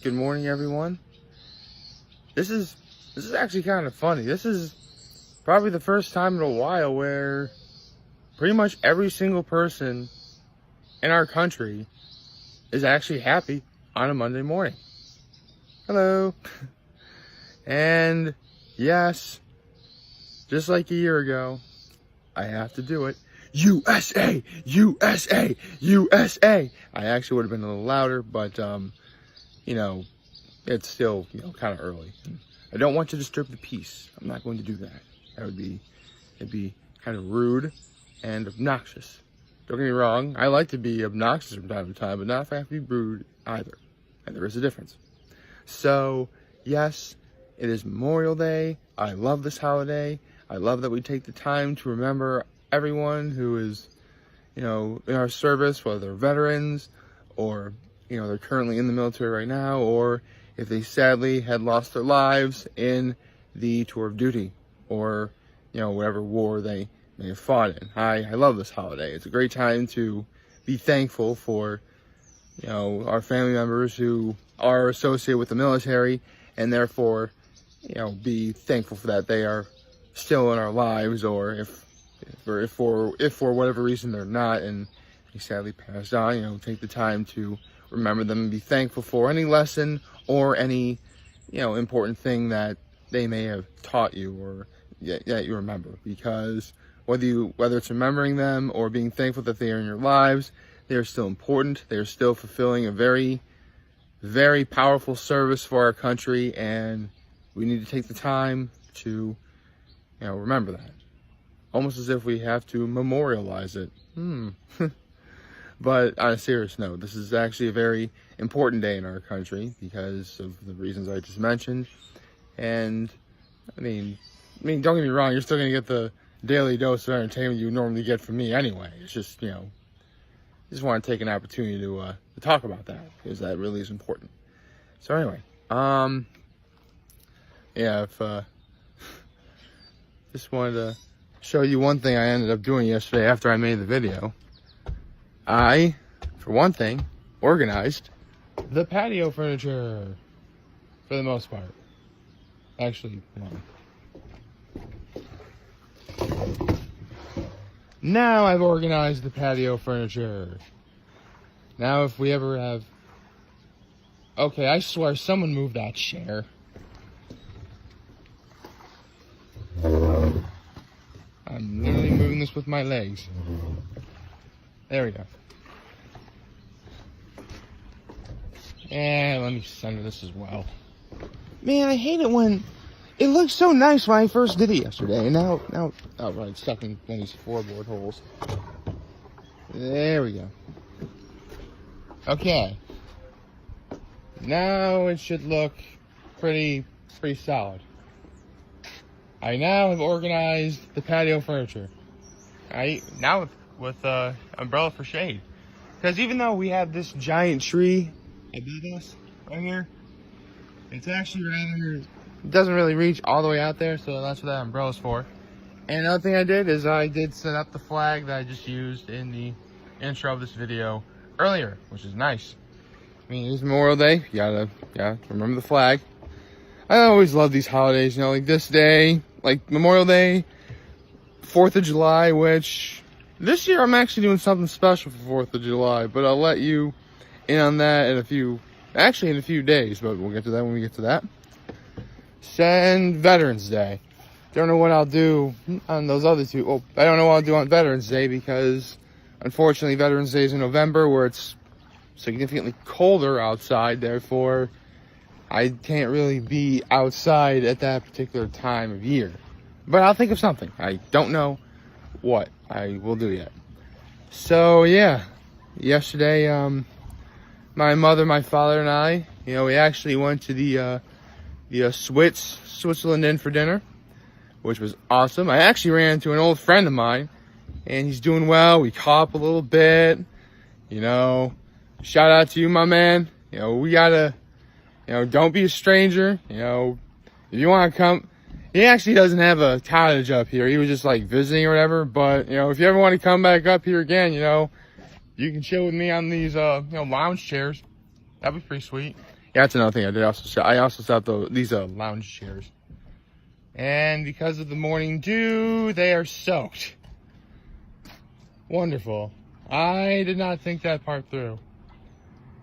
Good morning, everyone. This is actually kind of funny. This is probably the first time in a while where pretty much every single person in our country is actually happy on a Monday morning. Hello. And yes, just like a year ago, I have to do it. USA, USA, USA. I actually would have been a little louder, but it's still, kind of early. I don't want to disturb the peace. I'm not going to do that. It'd be kind of rude and obnoxious. Don't get me wrong, I like to be obnoxious from time to time, but not if I have to be rude either. And there is a difference. So, yes, it is Memorial Day. I love this holiday. I love that we take the time to remember everyone who is, in our service, whether they're veterans or, they're currently in the military right now, or if they sadly had lost their lives in the tour of duty or, whatever war they may have fought in. I love this holiday. It's a great time to be thankful for, our family members who are associated with the military, and therefore, be thankful for that they are still in our lives, or if for whatever reason they're not and they sadly passed on, take the time to remember them and be thankful for any lesson or any, important thing that they may have taught you or that you remember. Because whether it's remembering them or being thankful that they are in your lives, they are still important. They are still fulfilling a very, very powerful service for our country, and we need to take the time to, remember that. Almost as if we have to memorialize it. But on a serious note, this is actually a very important day in our country because of the reasons I just mentioned. And I mean, don't get me wrong, you're still going to get the daily dose of entertainment you normally get from me anyway. It's just, just want to take an opportunity to talk about that because that really is important. So anyway, just wanted to show you one thing I ended up doing yesterday after I made the video. I, for one thing, organized the patio furniture for the most part. Actually, no. Now I've organized the patio furniture. Now if we ever have... Okay, I swear someone moved that chair. I'm literally moving this with my legs. There we go. And let me center this as well. Man, I hate it when it looked so nice when I first did it yesterday. And now, oh right, it's stuck in one of these floorboard holes. There we go. Okay. Now it should look pretty solid. I now have organized the patio furniture. Now with umbrella for shade. Because even though we have this giant tree above us right here, it's actually it doesn't really reach all the way out there, so that's what that umbrella's for. And another thing I did is I did set up the flag that I just used in the intro of this video earlier, which is nice. I mean, it's Memorial Day, you gotta remember the flag. I always love these holidays, like this day, like Memorial Day, 4th of July, which this year I'm actually doing something special for 4th of July, but I'll let you in on that in a few days, but we'll get to that when we get to that. And Veterans Day. Don't know what I'll do on those other two. Oh, I don't know what I'll do on Veterans Day because unfortunately Veterans Day is in November where it's significantly colder outside, therefore I can't really be outside at that particular time of year. But I'll think of something. I don't know what I will do yet. So yeah, yesterday, my mother, my father, and I, we actually went to the Switzerland Inn for dinner, which was awesome. I actually ran into an old friend of mine, and he's doing well. We caught up a little bit, Shout out to you, my man. We gotta, don't be a stranger. If you want to come. He actually doesn't have a cottage up here. He was just like visiting or whatever. But, if you ever want to come back up here again, you can chill with me on these, lounge chairs. That'd be pretty sweet. Yeah, that's another thing I did. I also set up these lounge chairs. And because of the morning dew, they are soaked. Wonderful. I did not think that part through.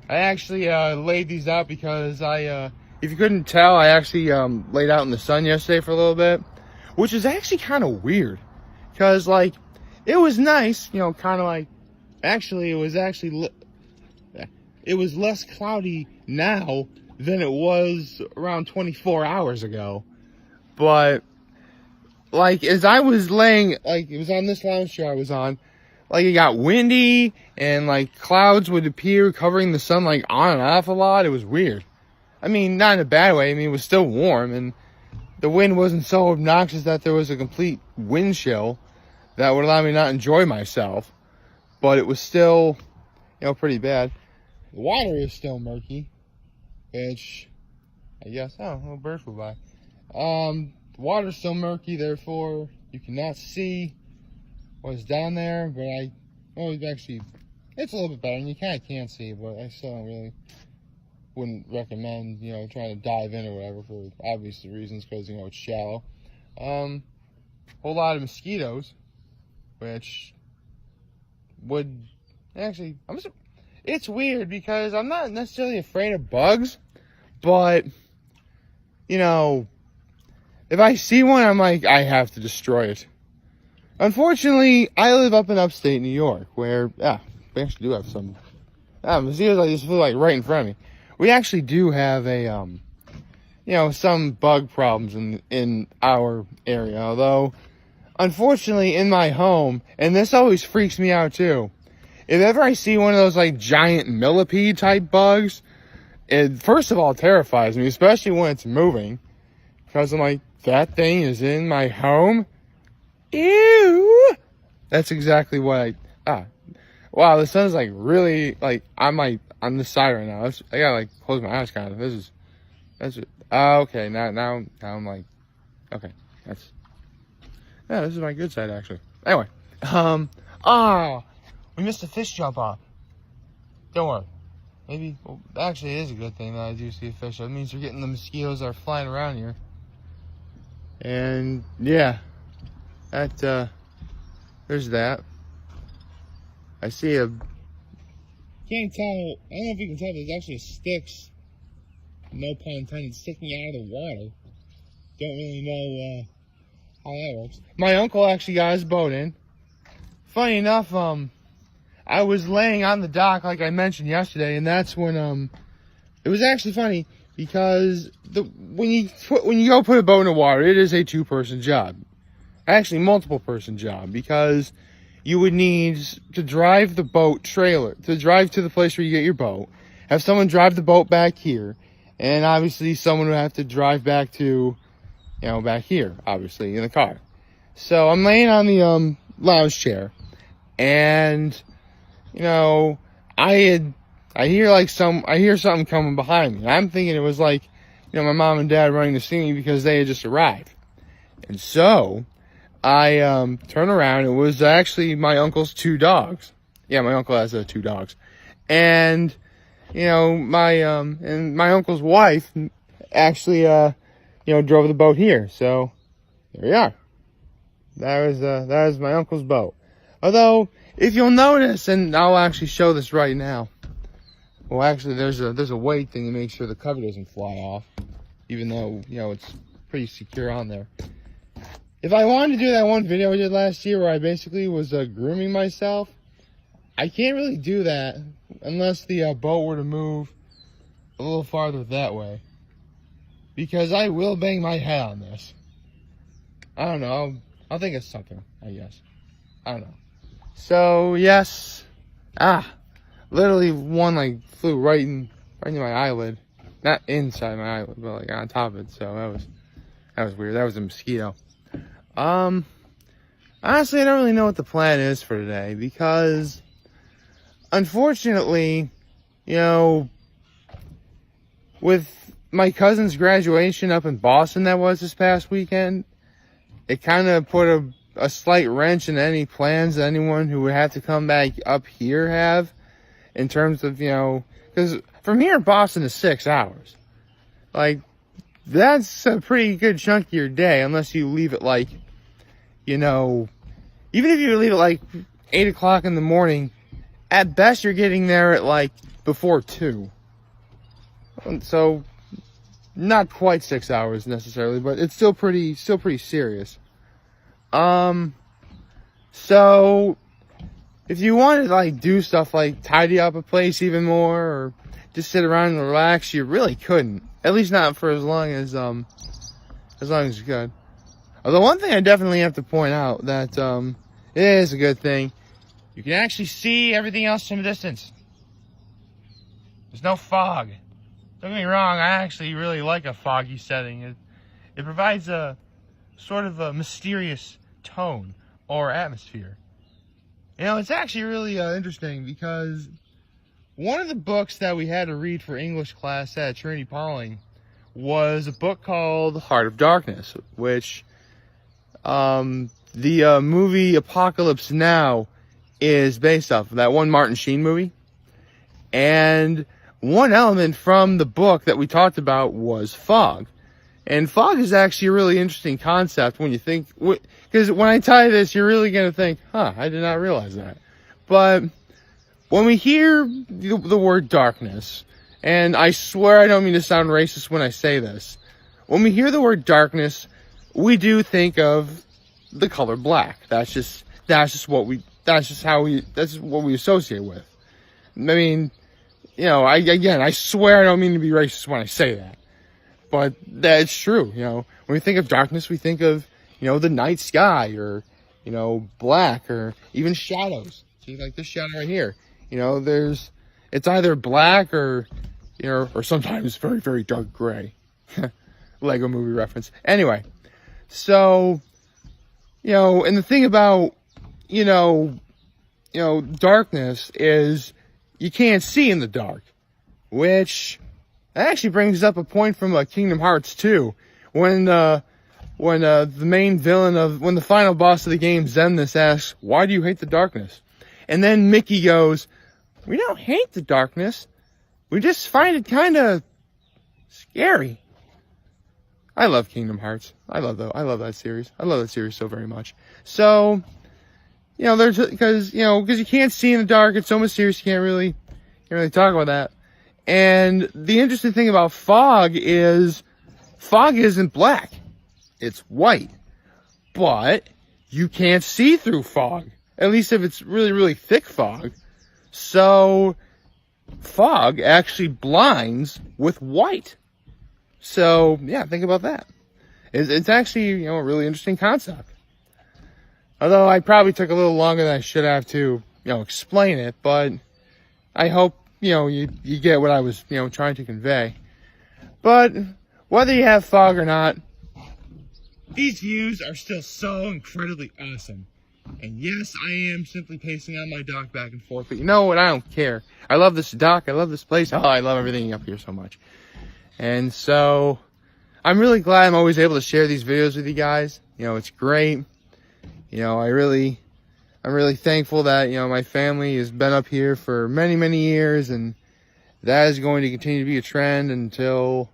I actually laid these out because if you couldn't tell, I actually laid out in the sun yesterday for a little bit, which is actually kind of weird. Because, like, it was nice, you know, kind of like, actually, it was less cloudy now than it was around 24 hours ago. But, like, as I was laying, like, it was on this lounge chair I was on, like, it got windy, and, like, clouds would appear covering the sun, like, on and off a lot. It was weird. I mean, not in a bad way. I mean, it was still warm, and the wind wasn't so obnoxious that there was a complete wind chill that would allow me to not enjoy myself. But it was still, you know, pretty bad. The water is still murky, which, I guess, oh, a little bird flew by. The water's still murky, therefore, you cannot see what's down there, but actually, it's a little bit better, and you kind of can see, but I still wouldn't recommend, you know, trying to dive in or whatever for obvious reasons, because, you know, it's shallow. Whole lot of mosquitoes, which would, actually, it's weird, because I'm not necessarily afraid of bugs, but, you know, if I see one, I'm like, I have to destroy it. Unfortunately, I live up in upstate New York, where, we actually do have some, mosquitoes like this flew like right in front of me. We actually do have a, you know, some bug problems in our area, although, unfortunately, in my home, and this always freaks me out too, if ever I see one of those like giant millipede type bugs, it first of all terrifies me, especially when it's moving, because I'm like, that thing is in my home? Ew! That's exactly what wow, the sun's like really, like, I'm like on this side right now. I gotta like close my eyes kind of. That's it. Okay, now I'm like, okay, this is my good side actually. Anyway, we missed a fish jump off. Don't worry. Maybe, well, actually it is a good thing that I do see a fish. That means you're getting the mosquitoes that are flying around here. And yeah, there's that. I see can't tell, I don't know if you can tell, there's actually sticks, no pun intended, sticking out of the water. Don't really know how that works. My uncle actually got his boat in. Funny enough, I was laying on the dock like I mentioned yesterday, and that's when it was actually funny because when you go put a boat in the water, it is a two-person job. Actually, multiple-person job, because you would need to drive the boat trailer, to drive to the place where you get your boat, have someone drive the boat back here, and obviously someone would have to drive back to, you know, back here, obviously, in the car. So I'm laying on the lounge chair, and, you know, I hear something coming behind me. And I'm thinking it was like, you know, my mom and dad running to see me because they had just arrived. And so I turn around. It was actually my uncle's two dogs. Yeah, my uncle has 2 dogs. And, you know, my uncle's wife actually, you know, drove the boat here. So there we are. That was my uncle's boat. Although, if you'll notice, and I'll actually show this right now. Well, actually, there's a weight thing to make sure the cover doesn't fly off, even though, you know, it's pretty secure on there. If I wanted to do that one video I did last year where I basically was grooming myself, I can't really do that unless the boat were to move a little farther that way, because I will bang my head on this. I don't know. I'll think of something, I guess. I don't know. So, yes. Literally one, like, flew right into my eyelid. Not inside my eyelid, but, like, on top of it. So, that was weird. That was a mosquito. Honestly, I don't really know what the plan is for today, because, unfortunately, you know, with my cousin's graduation up in Boston that was this past weekend, it kind of put a slight wrench in any plans that anyone who would have to come back up here have, in terms of, you know, because from here in Boston to 6 hours. Like, that's a pretty good chunk of your day, unless you leave it like, you know, even if you leave it like 8 o'clock in the morning, at best you're getting there at like before 2. So, not quite 6 hours necessarily, but it's still pretty serious. So, if you want to like do stuff like tidy up a place even more, or just sit around and relax, you really couldn't. At least not for as long as you could. Although one thing I definitely have to point out that it is a good thing, you can actually see everything else from a distance. There's no fog. Don't get me wrong, I actually really like a foggy setting. It provides a sort of a mysterious tone or atmosphere. You know, it's actually really interesting because one of the books that we had to read for English class at Trinity Pauling was a book called Heart of Darkness, which the movie Apocalypse Now is based off of, that one Martin Sheen movie. And one element from the book that we talked about was fog. And fog is actually a really interesting concept when you think, because when I tell you this, you're really going to think, I did not realize that. But when we hear the word darkness, and I swear I don't mean to sound racist when I say this, when we hear the word darkness, we do think of the color black. That's just what we associate with. I mean, you know, I swear I don't mean to be racist when I say that. But that's true, you know. When we think of darkness, we think of, you know, the night sky, or, you know, black, or even shadows. See, like this shadow right here. You know, it's either black or, you know, or sometimes very, very dark gray. Lego movie reference. Anyway, so, you know, and the thing about, you know, darkness is you can't see in the dark, which actually brings up a point from Kingdom Hearts 2, when the main villain when the final boss of the game, Zenithus, asks, "Why do you hate the darkness?" And then Mickey goes, "We don't hate the darkness. We just find it kind of scary." I love Kingdom Hearts. I love that series. I love that series so very much. So, you know, because you can't see in the dark, it's so mysterious, you can't really talk about that. And the interesting thing about fog isn't black. It's white. But you can't see through fog. At least if it's really, really thick fog. So fog actually blinds with white. So, yeah, think about that. It's actually, you know, a really interesting concept. Although I probably took a little longer than I should have to, you know, explain it, but I hope, you know, you get what I was, you know, trying to convey. But whether you have fog or not, these views are still so incredibly awesome. And yes, I am simply pacing on my dock back and forth, but you know what? I don't care. I love this dock. I love this place. Oh, I love everything up here so much. And so I'm really glad I'm always able to share these videos with you guys. You know, it's great. You know, I'm really thankful that, you know, my family has been up here for many, many years, and that is going to continue to be a trend until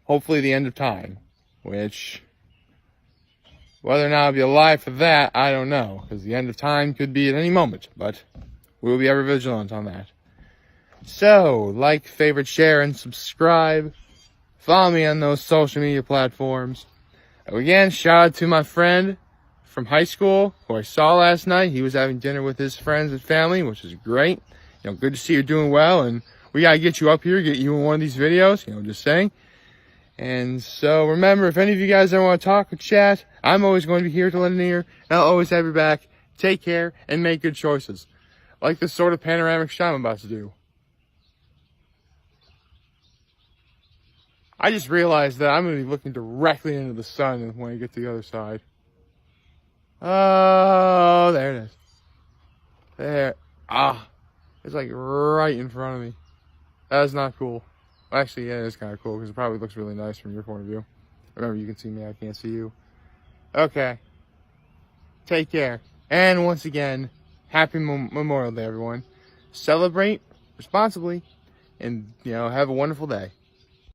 hopefully the end of time, which, whether or not I'll be alive for that, I don't know, because the end of time could be at any moment, but we will be ever vigilant on that. So, like, favorite, share, and subscribe. Follow me on those social media platforms. Again, shout out to my friend from high school who I saw last night. He was having dinner with his friends and family, which is great. You know, good to see you're doing well, and we gotta get you up here, get you in one of these videos, you know, just saying. And so remember, if any of you guys ever want to talk or chat, I'm always going to be here to lend an ear, and I'll always have your back. Take care and make good choices, like this sort of panoramic shot I'm about to do. I just realized that I'm going to be looking directly into the sun when I get to the other side. Oh, there it is. There. Ah, it's like right in front of me. That is not cool. Actually, yeah, it is kind of cool because it probably looks really nice from your point of view. Remember, you can see me, I can't see you. Okay. Take care. And once again, happy Memorial Day, everyone. Celebrate responsibly. and, you know, have a wonderful day.